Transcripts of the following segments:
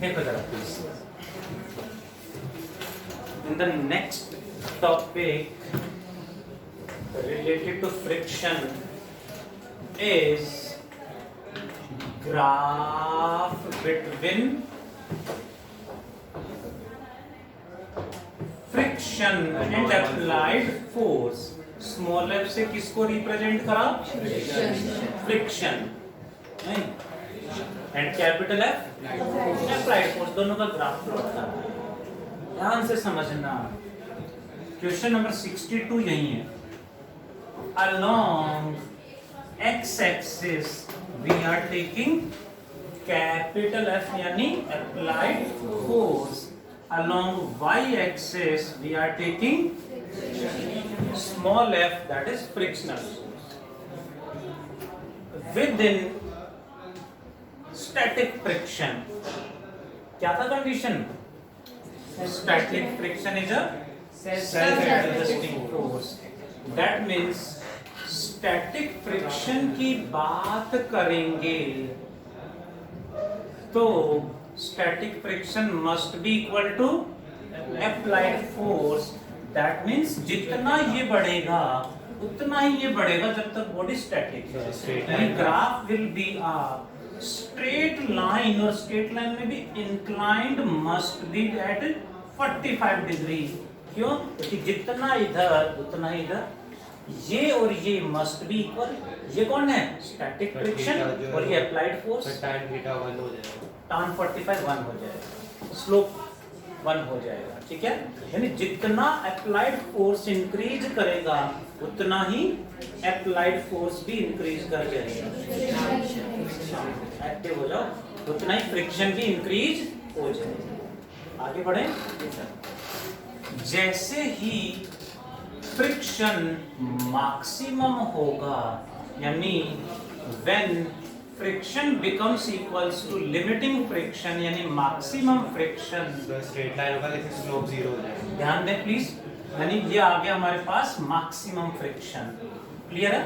देखो जरा please, in the next topic related to friction is graph between friction and applied force. Small f से किसको represent करा? Friction and capital F applied force, दोनों का graph plot करना है। ध्यान से समझना, क्वेश्चन नंबर 62 यही है। Along x-axis we are taking capital F यानी applied force. Along y-axis we are taking small f, that is frictional. Within static friction, क्या था condition? Static friction is a self-adjusting force. That means static friction की बात करेंगे तो static friction must be equal to applied force. That means जितना ये बढ़ेगा उतना ही ये बढ़ेगा जब तक बॉडी स्टैटिक है। Graph will be a straight line, और स्ट्रेट लाइन में भी inclined must be at 45 degree. क्यों? क्योंकि जितना इधर उतना इधर, ये और ये मस्ट बी इक्वल। ये कौन है? स्टैटिक फ्रिक्शन, और ये अप्लाइड फोर्स। tan थीटा 1 हो जाएगा, tan 45 1 हो जाएगा, स्लोप 1 हो जाएगा। ठीक है, यानी जितना अप्लाइड फोर्स इंक्रीज करेगा उतना ही अप्लाइड फोर्स भी इंक्रीज कर जाएगा। एक्टिव हो जाओ, उतना ही फ्रिक्शन भी इंक्रीज हो जाएगा। आगे बढ़े। जैसे ही फ्रिक्शन मैक्सिमम होगा, यानी when friction becomes equals to limiting friction यानी मैक्सिमम फ्रिक्शन, स्ट्रेट लाइन होगा लेकिन स्लोप 0 हो जाएगा। ध्यान दें प्लीज, यानी ये आ गया हमारे पास मैक्सिमम फ्रिक्शन। क्लियर है?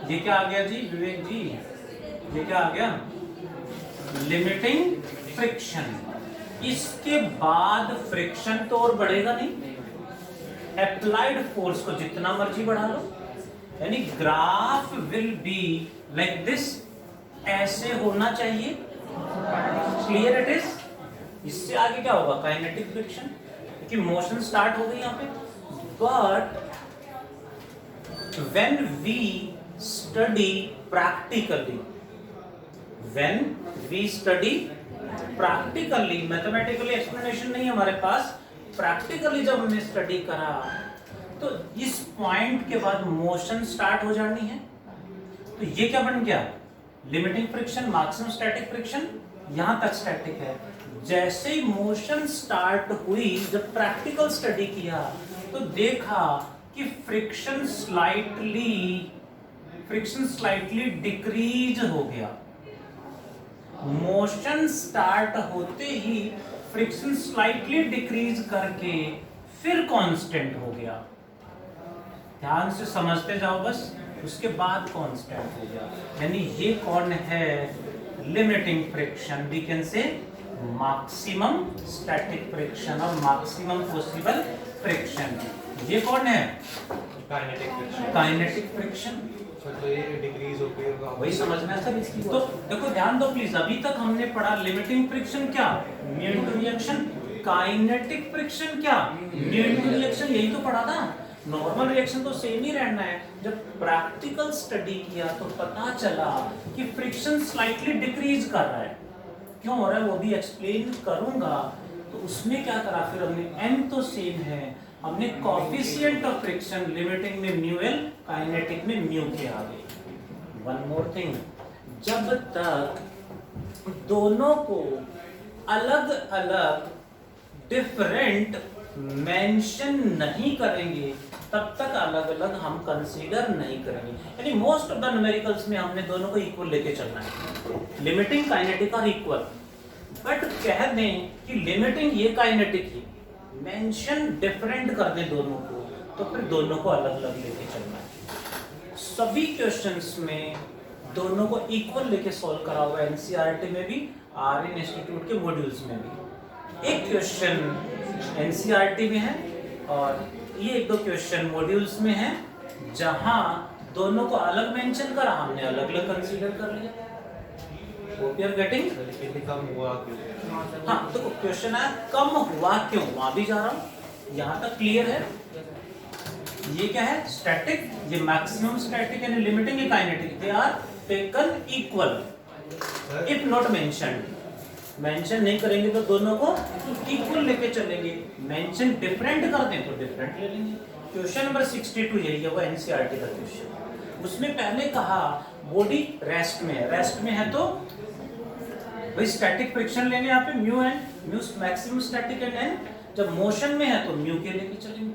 ये क्या आ गया जी विवेक जी? ये क्या आ गया? Limiting friction. इसके बाद फ्रिक्शन तो और बढ़ेगा नहीं, अप्लाइड फोर्स को जितना मर्जी बढ़ा लो, यानी graph will be like this, ऐसे होना चाहिए। Clear it is? इससे आगे क्या होगा? काइनेटिक फ्रिक्शन, क्योंकि मोशन स्टार्ट हो गई यहाँ पे। But when we study practically, when we study practically, mathematically explanation नहीं हमारे पास, प्रैक्टिकली जब हमने स्टडी करा तो इस पॉइंट के बाद मोशन स्टार्ट हो जानी है। तो ये क्या बन गया? Limiting friction, maximum static friction, यहां तक स्टैटिक है। जैसे ही मोशन स्टार्ट हुई, जब प्रैक्टिकल स्टडी किया तो देखा कि फ्रिक्शन स्लाइटली डिक्रीज हो गया। मोशन स्टार्ट होते ही फ्रिक्शन स्लाइटली डिक्रीज करके फिर कांस्टेंट हो गया। ध्यान से समझते जाओ बस, उसके बाद कांस्टेंट हो गया। यानी ये कौन है? Limiting friction, we can say maximum static friction और मैक्सिमम पॉसिबल फ्रिक्शन। ये कौन है? Kinetic friction. काइनेटिक फ्रिक्शन तो ये डिक्रीज हो गई, वही समझना है सर इसकी। तो देखो ध्यान दो प्लीज, अभी तक हमने पढ़ा लिमिटिंग फ्रिक्शन क्या? Mu into reaction. Kinetic friction क्या? म्यू इनटू रिएक्शन, यही तो पढ़ा था। नॉर्मल रिएक्शन तो सेम ही रहना है। जब प्रैक्टिकल स्टडी किया तो पता चला कि फ्रिक्शन स्लाइटली डिक्रीज कर रहा है। क्यों हो रहा है वो भी एक्सप्लेन करूंगा। तो उसमें क्या करा फिर हमने, n तो सेम है, हमने कोएफिशिएंट ऑफ फ्रिक्शन लिमिटिंग में म्यू एल, काइनेटिक में म्यू के आगे। वन मोर थिंग, जब तक दोनों को अलग अलग डिफरेंट मेंशन नहीं करेंगे तब तक अलग अलग हम कंसीडर नहीं करेंगे। यानी मोस्ट ऑफ द न्यूमेरिकल्स में हमने दोनों को इक्वल लेके चलना है, लिमिटिंग काइनेटिक और इक्वल। बट कह दें कि लिमिटिंग ये काइनेटिक ही, मेंशन डिफरेंट कर दें दोनों को, तो फिर दोनों को अलग अलग लेके चलना है। सभी क्वेश्चंस में दोनों को इक्वल लेके सॉल्व करा हुआ है एनसीईआरटी में भी, आर्यन इंस्टीट्यूट के मॉड्यूल्स में भी। एक क्वेश्चन एनसीईआरटी में है और ये एक दो क्वेश्चन मॉड्यूल्स में है, जहां दोनों को अलग मेंशन करा, हमने अलग अलग कंसीडर कर लिया। Hope you are getting. लेकिन कम हुआ क्यों? हाँ, तो क्वेश्चन है कम हुआ क्यों, वहां भी जा रहा हूं, यहाँ तक क्लियर है। ये क्या है, स्टैटिक, ये मैक्सिमम स्टैटिक यानी लिमिटिंग, ये kinetic, they are taken equal if not mentioned. Mention नहीं करेंगे तो दोनों को इक्वल लेके चलेंगे, मेंशन डिफरेंट कर दें तो डिफरेंट ले लेंगे। क्वेश्चन नंबर 62 यही है, वो एनसीईआरटी का क्वेश्चन। उसमें पहले कहा बॉडी रेस्ट में है, रेस्ट में है तो भाई स्टैटिक फ्रिक्शन लेंगे यहाँ पे mu N, mu maximum static and N. जब मोशन में है तो म्यू के लेके चलेंगे,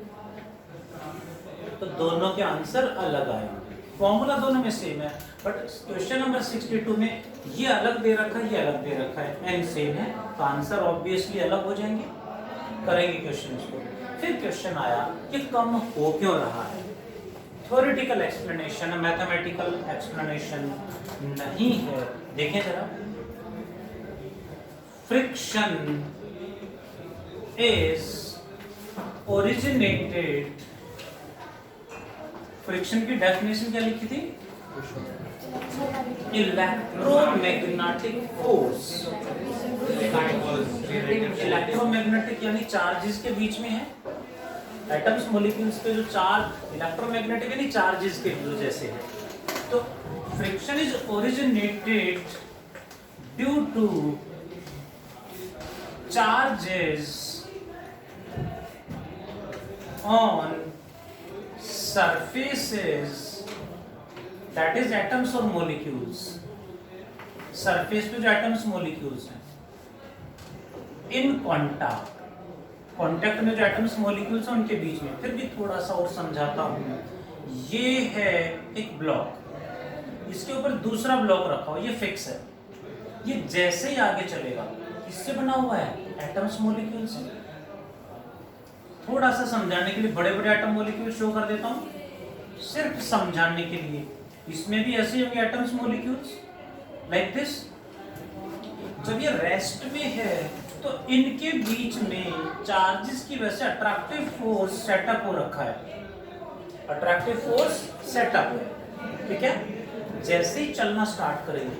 तो दोनों के आंसर अलग आएंगे। फॉर्मूला दोनों में सेम है, बट क्वेश्चन नंबर 62 में ये अलग दे रखा है, ये अलग दे रखा है, एन सेम है, तो आंसर ऑब्वियसली अलग हो जाएंगे। करेंगे क्वेश्चन को। फिर क्वेश्चन आया कि कम हो क्यों रहा है। थ्योरेटिकल एक्सप्लेनेशन, मैथमेटिकल एक्सप्लेनेशन नहीं है। देखें जरा, फ्रिक्शन इज ओरिजिनेटेड, फ्रिक्शन की डेफिनेशन क्या लिखी थी, इलेक्ट्रोमैग्नेटिक फोर्स। इलेक्ट्रोमैग्नेटिक यानी चार्जेस के बीच में है, एटम्स मॉलिक्यूल्स पे जो चार्ज, इलेक्ट्रोमैग्नेटिक यानी चार्जेस के वजह से है। तो friction is originated due two charges on surfaces, that is atoms or molecules, surface पे जो atoms molecules हैं, in contact में जो atoms molecules हैं उनके बीच में। फिर भी थोड़ा सा और समझाता हूँ। ये है एक ब्लॉक, इसके ऊपर दूसरा ब्लॉक रखा हुआ, ये फिक्स है। ये जैसे ही आगे चलेगा, किससे बना हुआ है, atoms molecules से। थोड़ा सा समझाने के लिए बड़े बड़े एटम मॉलिक्यूल शो कर देता हूं, सिर्फ समझाने के लिए। इसमें भी ऐसे होंगे एटम्स मॉलिक्यूल्स लाइक दिस। जब ये रेस्ट में है तो इनके बीच में चार्जेस की वजह से अट्रैक्टिव फोर्स सेटअप हो रखा है, अट्रैक्टिव फोर्स सेटअप है, ठीक है। जैसे ही चलना स्टार्ट करेंगे,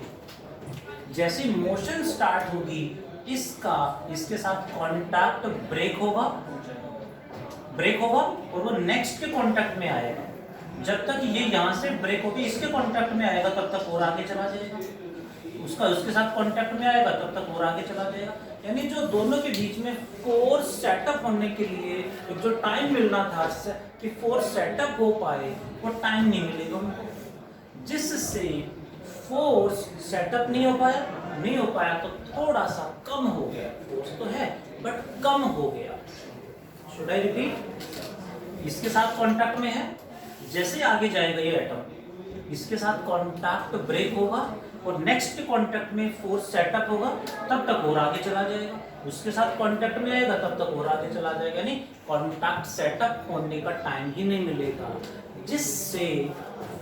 जैसे ही मोशन स्टार्ट होगी, इसका इसके साथ कांटेक्ट ब्रेक होगा और वो नेक्स्ट के कांटेक्ट में आएगा। जब तक ये यहाँ से ब्रेक होगी इसके कांटेक्ट में आएगा, तब तक और आगे चला जाएगा। उसका उसके साथ कांटेक्ट में आएगा, तब तक और आगे चला जाएगा। यानी जो दोनों के बीच में फोर्स सेटअप होने के लिए जो टाइम मिलना था कि फोर्स सेटअप हो पाए, वो टाइम नहीं मिलेगा उनको, जिससे फोर्स सेटअप नहीं हो पाया तो थोड़ा सा कम हो गया। फोर्स तो है बट कम हो गया। Should I repeat? इसके साथ कांटेक्ट में है, जैसे आगे जाएगा ये एटम, इसके साथ कांटेक्ट ब्रेक होगा और नेक्स्ट कांटेक्ट में फोर्स सेटअप होगा, तब तक और आगे चला जाएगा। उसके साथ कांटेक्ट में आएगा, तब तक और आगे चला जाएगा। यानी कांटेक्ट सेटअप होने का टाइम ही नहीं मिलेगा, जिससे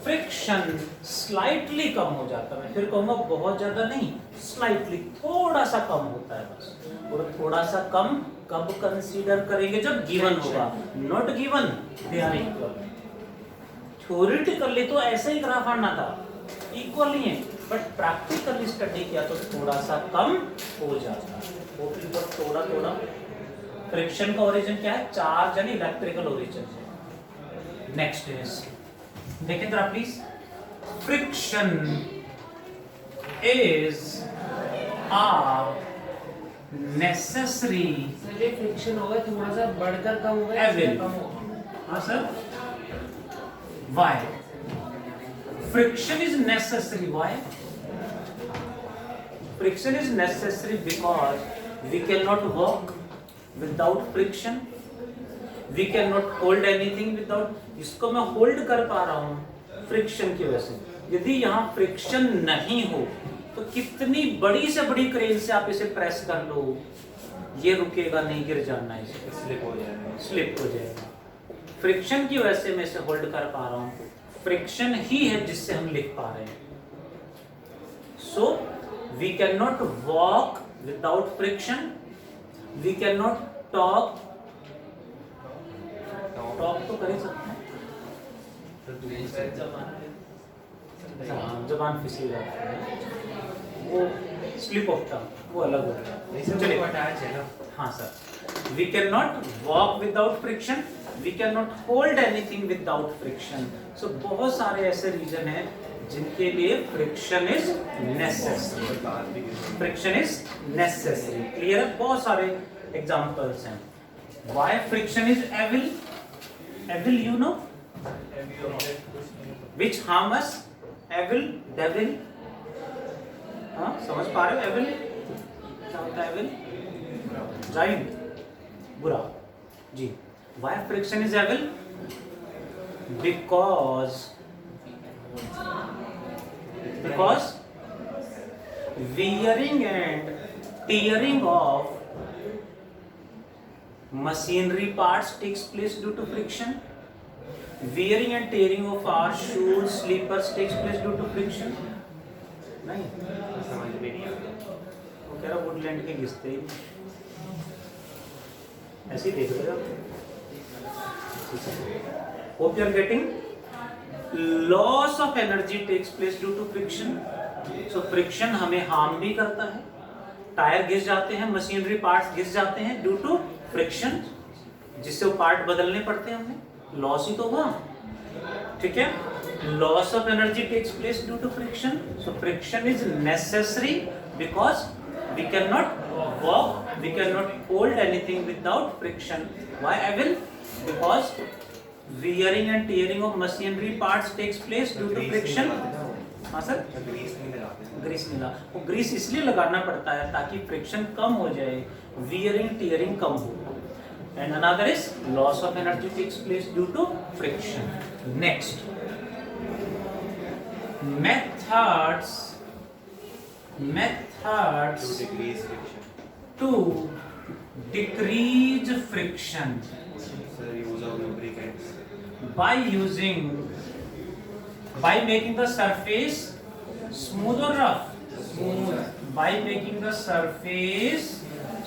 फ्रिक्शन स्लाइटली कम हो जाता है। मैं फिर कहूँगा बहुत ज्यादा नहीं, स्लाइटली, थोड़ा सा कम होता है बस। और थोड़ा सा कम कब कंसीडर करेंगे, जब गिवन होगा, not given they are equal. Theoretically तो ऐसे ही ग्राफ आना था, इक्वल ही है, बट प्रैक्टिकली स्टडी किया तो थोड़ा सा कम हो जाता है। वो थोड़ा फ्रिक्शन का ओरिजिन क्या है, चार्ज यानी इलेक्ट्रिकल ओरिजिन है। नेक्स्ट इज, देखें जरा please, friction is a necessary, ये फ्रिक्शन होगा थोड़ा सा बढ़कर कम होगा, कम होगा। हाँ sir, why friction is necessary, why friction is necessary, because we can not work without friction, we can not hold anything without. इसको मैं होल्ड कर पा रहा हूं फ्रिक्शन की वजह से। यदि यहाँ फ्रिक्शन नहीं हो तो कितनी बड़ी से बड़ी क्रेन से आप इसे प्रेस कर लो, ये रुकेगा नहीं, गिर जाना है, इसे स्लिप हो जाएगा। फ्रिक्शन की वजह से मैं इसे होल्ड कर पा रहा हूँ। फ्रिक्शन ही है जिससे हम लिख पा रहे हैं। So we cannot walk without friction, we cannot talk तो कर ही सकते हैं, जबान फिसली जाती है, वो स्लिप ऑफ टंग, वो अलग होता है। चलिए अटैच है ना। हाँ sir, we can not walk without friction, we can not hold anything without friction. So बहुत सारे ऐसे रीजन हैं जिनके लिए friction is necessary, friction is necessary. Clear है? बहुत सारे एग्जांपल्स हैं। Why friction is evil? Evil you know, which harm us? Evil, devil, हाँ समझ पा रहे हो? एविल क्या होता है? एविल जाइंट, बुरा जी। Why friction is evil? because wearing and tearing of machinery parts takes place due to friction. Wearing and tearing of our shoes, slippers takes place due to friction. नहीं समझ में नहीं आता। वो कह रहा वुडलैंड के घिसते ही ऐसे ही देख रहे हो। Hope you are getting. Loss of energy takes place due to friction. So friction हमें हार्म भी करता है, टायर घिस जाते हैं, मशीनरी पार्ट्स घिस जाते हैं ड्यू टू फ्रिक्शन, जिससे वो पार्ट बदलने पड़ते हैं, हमें लॉस ही तो हुआ। ठीक है, loss of energy takes place due to friction. So friction is necessary because we can not walk, we can not hold anything without friction. Why I will? Because wearing and tearing of machinery parts takes place due to friction. हाँ sir, Greece नहीं लगाते। Greece नहीं लगा, वो Greece इसलिए लगाना पड़ता है ताकि फ्रिक्शन कम हो जाए, wearing tearing कम हो। And another is loss of energy takes place due to friction. Next, methods To decrease friction. to decrease friction Sir, use of lubricants. by making the surface smooth or rough. Smooth. By making the surface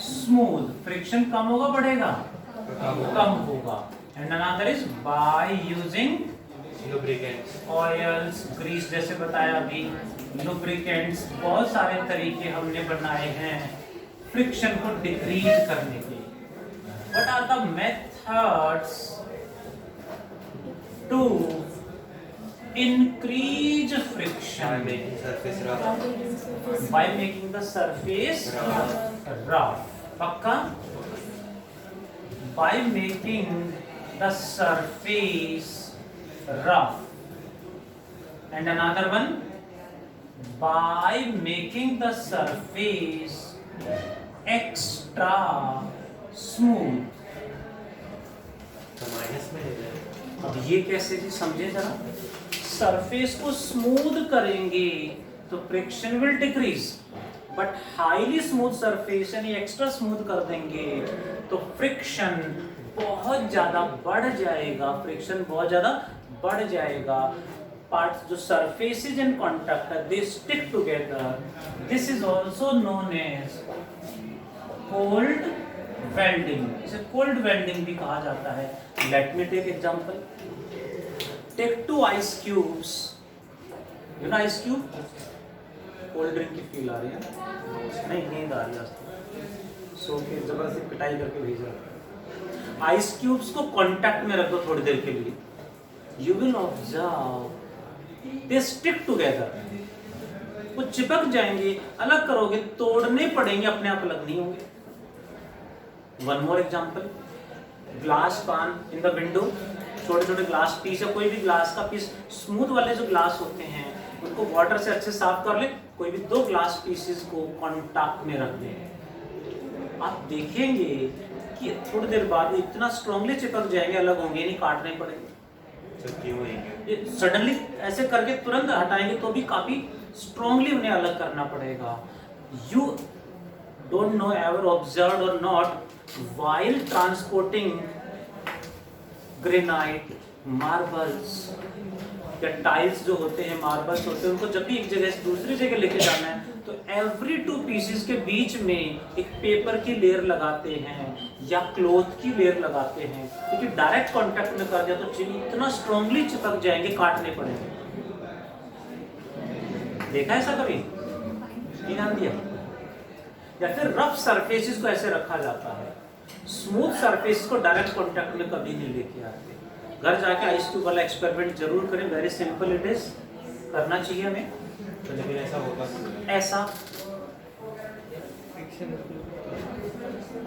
smooth, friction कम होगा बढ़ेगा? कम होगा। And another is by using Lubricants. oils, grease, जैसे बताया अभी, lubricants, बहुत सारे तरीके हमने बनाए हैं फ्रिक्शन को डिक्रीज करने के। What are the methods to increase By friction? making surface rough. By making the surface rough. पक्का? By making the surface rough. And another one, by making the surface extra smooth. तो minus में ले लें। अब ये कैसे जी, समझे जरा। सरफेस को स्मूथ करेंगे तो friction will decrease, but highly smooth surface यानी एक्स्ट्रा स्मूथ कर देंगे तो फ्रिक्शन बहुत ज्यादा बढ़ जाएगा, फ्रिक्शन बहुत ज्यादा बढ़ जाएगा। पार्ट्स जो सरफेसेस इन कांटेक्ट है they stick together, this is also known as cold welding. इसे कोल्ड वेल्डिंग भी कहा जाता है। Let me take example. Take 2 ice cubes, you know ice cube, cold drink की फील आ रही है? नहीं, नींद आ रही है, सो के जबरदस्ती पिटाई करके भेजा। आइस क्यूब्स को कांटेक्ट में रख दो थोड़ी देर के लिए, you will observe they stick together, वो चिपक जाएंगे। अलग करोगे तोड़ने पड़ेंगे, अपने आप अलग नहीं होंगे। वन मोर एग्जांपल, ग्लास पान इन द विंडो, छोटे छोटे ग्लास पीस या कोई भी ग्लास का पीस, स्मूथ वाले जो ग्लास होते हैं उनको वाटर से अच्छे साफ कर ले, कोई भी 2 ग्लास पीसेस को कांटेक्ट में रख दें, आप देखेंगे कि थोड़ी देर बाद इतना स्ट्रांगली चिपक जाएंगे, अलग होंगे नहीं, काटने पड़ेंगे। तो क्यों होंगे? ये सडनली ऐसे करके तुरंत हटाएंगे तो भी काफी स्ट्रांगली उन्हें अलग करना पड़ेगा। You don't know, ever observe or not, while transporting granite, marbles, या टाइल्स जो होते हैं, मार्बल्स होते हैं, उनको जब भी एक जगह से दूसरी जगह लेके जाना है तो एवरी 2 पीसेस के बीच में एक पेपर की लेयर लगाते हैं या क्लॉथ की लेयर लगाते हैं, क्योंकि डायरेक्ट कांटेक्ट में कर दिया तो चीनी इतना स्ट्रांगली चिपक जाएंगे, काटने पड़ेंगे। देखा है ऐसा कभी? ध्यान दिया? या फिर रफ सरफेसेस को ऐसे रखा जाता है, स्मूथ सरफेस को डायरेक्ट कांटेक्ट में कभी नहीं लेके आते। घर जाके आइस क्यूब वाला एक्सपेरिमेंट जरूर करें, वेरी सिंपल इट इज, करना चाहिए हमें। तो लेकिन ऐसा होगा ऐसा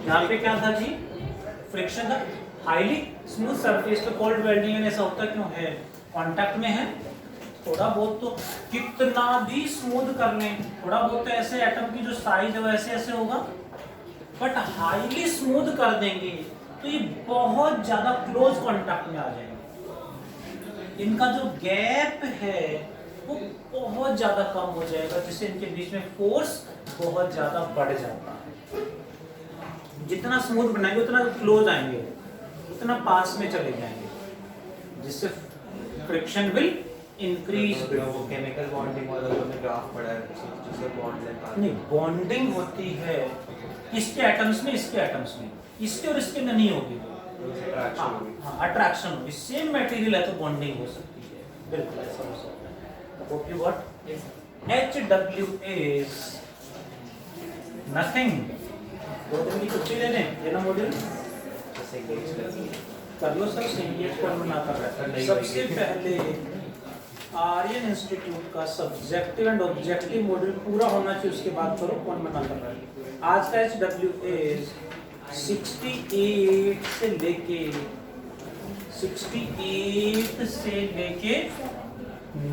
यहाँ पे क्या था जी? फ्रिक्शन था। हाईली स्मूथ सरफेस पे कोल्ड वेल्डिंग ऐसा होता क्यों है? कांटेक्ट में है, थोड़ा बहुत तो कितना भी स्मूथ कर लें, थोड़ा बहुत तो ऐसे एटम की जो साइज है वो ऐसे ऐसे होगा, बट हाईली स्मूथ कर देंगे तो ये बहुत ज्यादा क्लोज कांटेक्ट में आ जाएंगे। इनका जो गैप है वो बहुत ज्यादा कम हो जाएगा, जिससे इनके बीच में फोर्स बहुत ज्यादा बढ़ जाता है। जितना स्मूथ बनाएंगे उतना क्लोज आएंगे, उतना पास में चले जाएंगे, जिससे फ्रिक्शन विल इंक्रीज। वो केमिकल बॉन्डिंग वाला जो हमने ग्राफ पढ़ा है जिससे बॉन्ड लेंथ नहीं, बॉन्डिंग होती है इसके एटम्स में, इसके एटम्स में, इसके और इसके में नहीं होगी। अट्रैक्शन होगी। हाँ, अट्रैक्शन होगी। सेम मटेरियल है तो बॉन्डिंग हो सकती है, बिल्कुल ऐसा हो सकता है। Hope you got? HW is nothing। दो दिन की छुट्टी ले लें, ये ना मॉड्यूल जैसे engage करती है। कर लो सर, सीनियर कौन बना कर रहा है। सबसे पहले आर्यन इंस्टीट्यूट का सब्जेक्टिव एंड ऑब्जेक्टिव मॉड्यूल पूरा होना चाहिए, उसके बाद करो कौन बना कर रहा है। आज का HW is 68 से लेके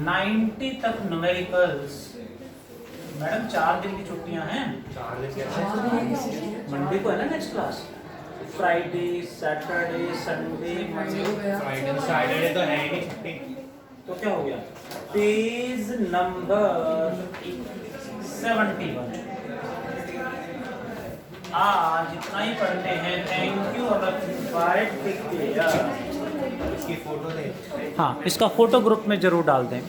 90 तक न्यूमेरिकल्स। मैडम 4 दिन की छुट्टियां हैं, 4 दिन कैसे? मंडे को है ना next class, Friday, Saturday, Sunday, Monday. Friday तो सैटरडे तो है ही नहीं छुट्टी। तो क्या हो गया? Page number 71। आज इतना ही पढ़ते हैं। Thank you bye, take care. इसकी फोटो दे। हाँ, इसका फोटो ग्रुप में जरूर डाल दें।